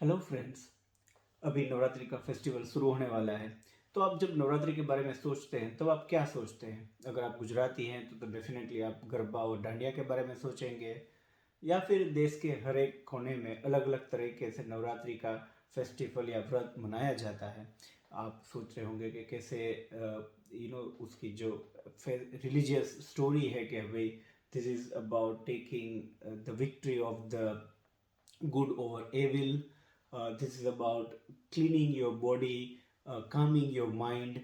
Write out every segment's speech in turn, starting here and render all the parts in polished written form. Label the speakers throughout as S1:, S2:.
S1: Hello friends. अभी नवरात्रि का festival शुरू होने वाला है। तो आप जब नवरात्रि के बारे में सोचते हैं तब आप क्या सोचते हैं? अगर आप गुजराती हैं तो डेफिनेटली आप गरबा और डांडिया के बारे में सोचेंगे, या फिर देश के हर एक कोने में अलग अलग तरीके से नवरात्रि का फेस्टिवल या व्रत मनाया जाता है। आप सोच रहे होंगे कि कैसे उसकी जो रिलीजियस स्टोरी है कि भाई this is about taking the victory of the good over evil. This is about cleaning your body, calming your mind.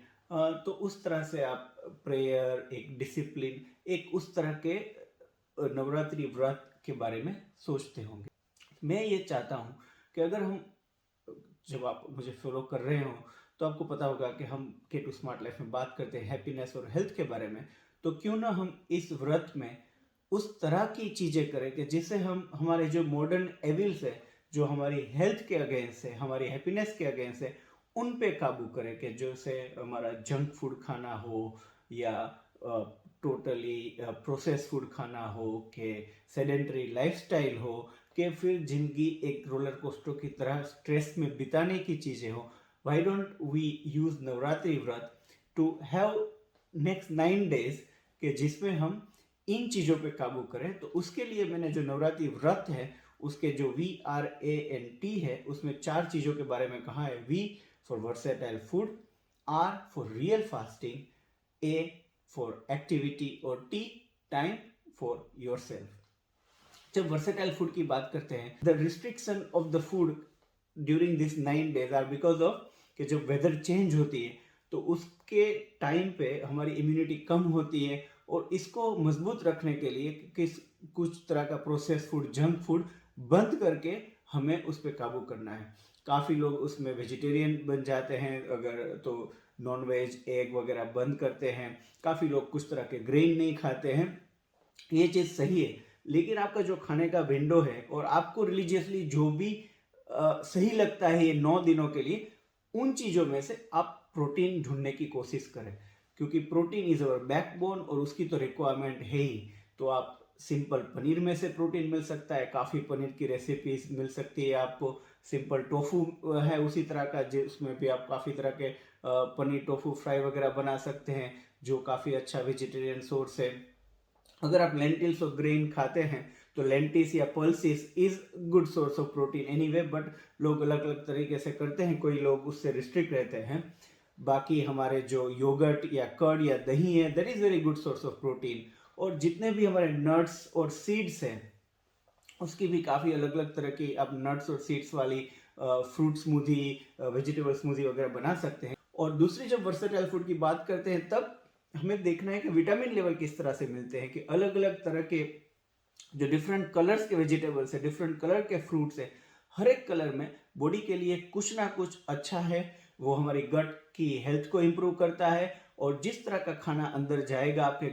S1: तो उस तरह से आप प्रेयर, एक डिसिप्लिन, एक उस तरह के नवरात्रि व्रत के बारे में सोचते होंगे। मैं ये चाहता हूँ कि अगर हम, जब आप मुझे फॉलो कर रहे हो तो आपको पता होगा कि हम के टू स्मार्ट लाइफ में बात करते हैं हैप्पीनेस और हेल्थ के बारे में। तो क्यों ना हम इस व्रत में उस तरह की चीज़ें करें कि जिससे हम हमारे जो मॉडर्न एविल्स है, जो हमारी हेल्थ के अगेंस्ट है, हमारी हैप्पीनेस के अगेंस्ट है, उन पे काबू करें। कि जैसे हमारा जंक फूड खाना हो, या टोटली प्रोसेस फूड खाना हो, कि सेडेंटरी लाइफस्टाइल हो, कि फिर जिंदगी एक रोलर कोस्टर की तरह स्ट्रेस में बिताने की चीज़ें हो। Why don't we use Navratri vrat to have next 9 days के जिसमें हम इन चीज़ों पे काबू करें। तो उसके लिए मैंने जो नवरात्रि व्रत है उसके जो VRANT है उसमें 4 चीज़ों के बारे में कहा है। V for versatile food, R for real fasting, A for activity और T time for yourself. जब वर्सेटाइल फूड की बात करते हैं, the restriction of the food during this 9 days are because of कि जब वेदर चेंज होती है तो उसके टाइम पे हमारी इम्यूनिटी कम होती है, और इसको मजबूत रखने के लिए कुछ तरह का प्रोसेस फूड, जंक फूड बंद करके हमें उस पर काबू करना है। काफ़ी लोग उसमें वेजिटेरियन बन जाते हैं, अगर तो नॉन वेज एग वगैरह बंद करते हैं। काफ़ी लोग कुछ तरह के ग्रेन नहीं खाते हैं। ये चीज़ सही है, लेकिन आपका जो खाने का विंडो है और आपको रिलीजियसली जो भी सही लगता है ये 9 दिनों के लिए, उन चीज़ों में से आप प्रोटीन ढूंढने की कोशिश करें, क्योंकि प्रोटीन इज अवर बैकबोन और उसकी तो रिक्वायरमेंट है ही। तो आप सिंपल पनीर में से प्रोटीन मिल सकता है, काफ़ी पनीर की रेसिपीज मिल सकती है आपको। सिंपल टोफू है उसी तरह का, जिसमें भी आप काफ़ी तरह के पनीर टोफू फ्राई वगैरह बना सकते हैं, जो काफ़ी अच्छा वेजिटेरियन सोर्स है। अगर आप लेंटिल्स और ग्रेन खाते हैं तो लेंटिस या pulses is good source of protein anyway, but लोग अलग अलग तरीके से करते हैं, कोई लोग उससे रिस्ट्रिक्ट रहते हैं। बाकी हमारे जो योगर्ट या कर्ड या दही है, that is very good source of protein. और जितने भी हमारे नट्स और सीड्स हैं उसकी भी काफ़ी अलग अलग तरह की आप नट्स और सीड्स वाली फ्रूट स्मूदी, वेजिटेबल स्मूदी वगैरह बना सकते हैं। और दूसरी जब वर्सेटाइल फूड की बात करते हैं तब हमें देखना है कि विटामिन लेवल किस तरह से मिलते हैं, कि अलग अलग तरह के जो डिफरेंट कलर्स के वेजिटेबल्स है, डिफरेंट कलर के फ्रूट्स है, हर एक कलर में बॉडी के लिए कुछ ना कुछ अच्छा है। वो हमारी गट की हेल्थ को इम्प्रूव करता है, और जिस तरह का खाना अंदर जाएगा आपके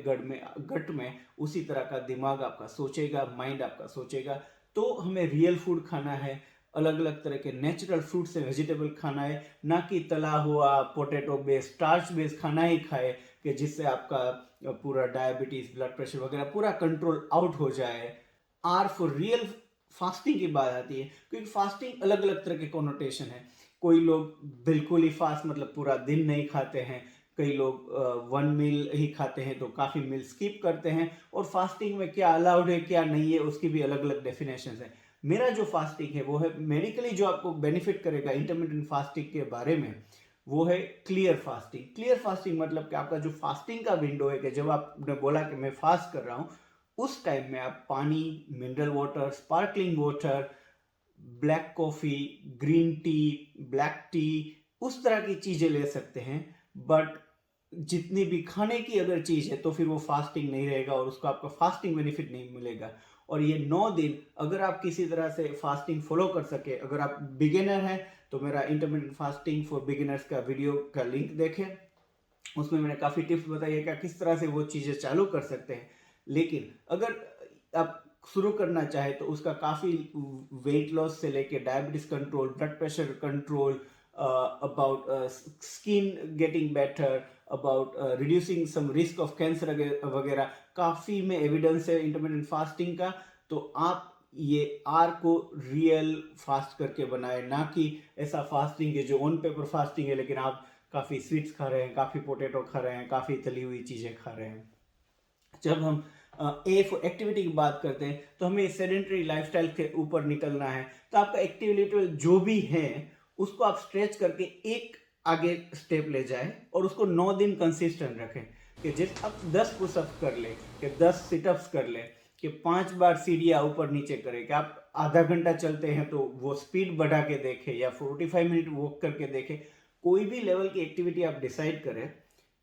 S1: गट में उसी तरह का दिमाग आपका सोचेगा, माइंड आपका सोचेगा। तो हमें रियल फूड खाना है, अलग अलग तरह के नेचुरल फ्रूट्स एंड वेजिटेबल खाना है, ना कि तला हुआ पोटैटो बेस्ड, स्टार्च बेस्ड खाना ही खाए, कि जिससे आपका पूरा डायबिटीज, ब्लड प्रेशर वगैरह पूरा कंट्रोल आउट हो जाए। आर फॉर रियल फास्टिंग की बात आती है, क्योंकि फास्टिंग अलग अलग तरह के कोनोटेशन है। कोई लोग बिल्कुल ही फास्ट मतलब पूरा दिन नहीं खाते हैं, कई लोग 1 मील ही खाते हैं, तो काफ़ी मील स्किप करते हैं। और फास्टिंग में क्या अलाउड है क्या नहीं है उसकी भी अलग अलग डेफिनेशन है। मेरा जो फास्टिंग है वो है मेडिकली जो आपको बेनिफिट करेगा इंटरमिटेंट फास्टिंग के बारे में, वो है क्लियर फास्टिंग। क्लियर फास्टिंग मतलब कि आपका जो फास्टिंग का विंडो है, कि जब आपने बोला कि मैं फास्ट कर रहा हूँ, उस टाइम में आप पानी, mineral water, sparkling water, black coffee, green tea, black T, उस तरह की चीज़ें ले सकते हैं। बट जितनी भी खाने की अगर चीज़ है तो फिर वो फास्टिंग नहीं रहेगा और उसको आपका फास्टिंग बेनिफिट नहीं मिलेगा। और ये 9 दिन अगर आप किसी तरह से फास्टिंग फॉलो कर सके, अगर आप बिगिनर हैं तो मेरा इंटरमीडिएट फास्टिंग फॉर बिगिनर्स का वीडियो का लिंक देखें, उसमें मैंने काफ़ी टिप्स बताई है कि किस तरह से वो चीज़ें चालू कर सकते हैं। लेकिन अगर आप शुरू करना चाहे तो उसका काफ़ी वेट लॉस से लेके diabetes control, blood pressure control, about skin getting better, about reducing some risk of cancer वगैरह काफ़ी में एविडेंस है इंटरमिटेंट फास्टिंग का। तो आप ये आर को रियल फास्ट करके बनाए, ना कि ऐसा फास्टिंग है जो ऑन पेपर फास्टिंग है लेकिन आप काफ़ी स्वीट्स खा रहे हैं, काफ़ी पोटैटो खा रहे हैं, काफ़ी तली हुई चीज़ें खा रहे हैं। जब हम ए फॉर एक्टिविटी की बात करते हैं तो हमें सेडेंटरी लाइफस्टाइल के ऊपर निकलना है, तो आपका एक्टिविटी जो भी है उसको आप स्ट्रेच करके एक आगे स्टेप ले जाए और उसको 9 दिन कंसिस्टेंट रखें। कि जिस आप 10 पुशअप्स कर ले, कि 10 सिटअप्स कर ले, कि 5 बार सीढ़ियाँ ऊपर नीचे करें, कि आप आधा घंटा चलते हैं तो वो स्पीड बढ़ा के देखें या 45 मिनट वॉक करके देखें। कोई भी लेवल की एक्टिविटी आप डिसाइड करें,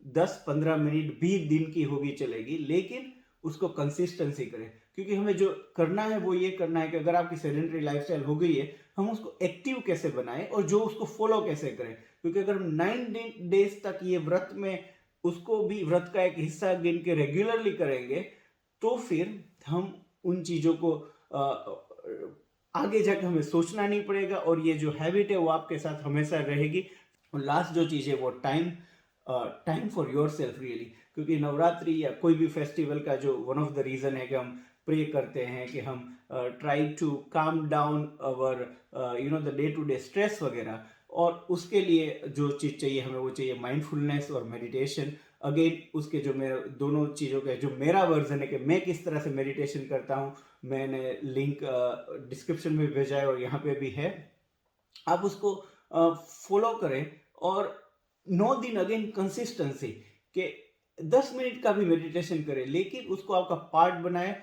S1: 10-15 मिनट भी दिन की होगी चलेगी, लेकिन उसको कंसिस्टेंसी करें। क्योंकि हमें जो करना है वो ये करना है कि अगर आपकी सेडेंटरी लाइफस्टाइल हो गई है, हम उसको एक्टिव कैसे बनाएं और जो उसको फॉलो कैसे करें। क्योंकि अगर हम 9 डेज तक ये व्रत में उसको भी व्रत का एक हिस्सा गिन के रेगुलरली करेंगे, तो फिर हम उन चीज़ों को आगे जाकर हमें सोचना नहीं पड़ेगा और ये जो हैबिट है वो आपके साथ हमेशा रहेगी। और लास्ट जो चीज़ है वो time for your self really. क्योंकि नवरात्रि या कोई भी फेस्टिवल का जो वन ऑफ द रीज़न है कि हम प्रे करते हैं कि हम try to calm down our the day to day stress वगैरह, और उसके लिए जो चीज़ चाहिए हमें वो चाहिए माइंडफुलनेस और मेडिटेशन। अगेन उसके जो मेरे दोनों चीज़ों का जो मेरा वर्जन है कि मैं किस तरह से मेडिटेशन करता हूँ, मैंने लिंक डिस्क्रिप्शन में भेजा है और यहाँ पे भी है, आप उसको फॉलो करें। और 9 दिन अगेन कंसिस्टेंसी के 10 मिनट का भी मेडिटेशन करें, लेकिन उसको आपका पार्ट बनाए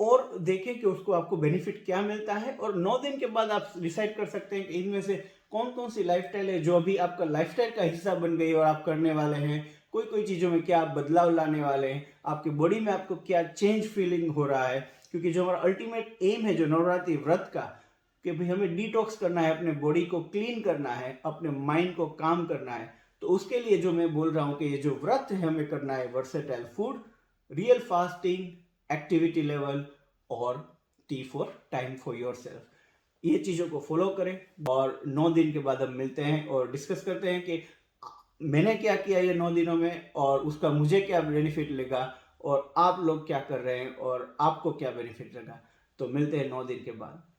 S1: और देखें कि उसको आपको बेनिफिट क्या मिलता है। और 9 दिन के बाद आप डिसाइड कर सकते हैं कि इनमें से कौन कौन सी लाइफस्टाइल है जो अभी आपका लाइफस्टाइल का हिस्सा बन गई और आप करने वाले हैं। कोई कोई चीज़ों में क्या आप बदलाव लाने वाले हैं, आपकी बॉडी में आपको क्या चेंज फीलिंग हो रहा है। क्योंकि जो हमारा अल्टीमेट एम है जो नवरात्रि व्रत का, कि भाई हमें डिटॉक्स करना है, अपने बॉडी को क्लीन करना है, अपने माइंड को काम करना है। तो उसके लिए जो मैं बोल रहा हूँ कि ये जो व्रत है हमें करना है versatile food, real fasting, activity level और T for time for yourself. ये चीज़ों को फॉलो करें और 9 दिन के बाद हम मिलते हैं और डिस्कस करते हैं कि मैंने क्या किया ये 9 दिनों में और उसका मुझे क्या बेनिफिट लगा और आप लोग क्या कर रहे हैं और आपको क्या बेनिफिट लगा। तो मिलते हैं 9 दिन के बाद।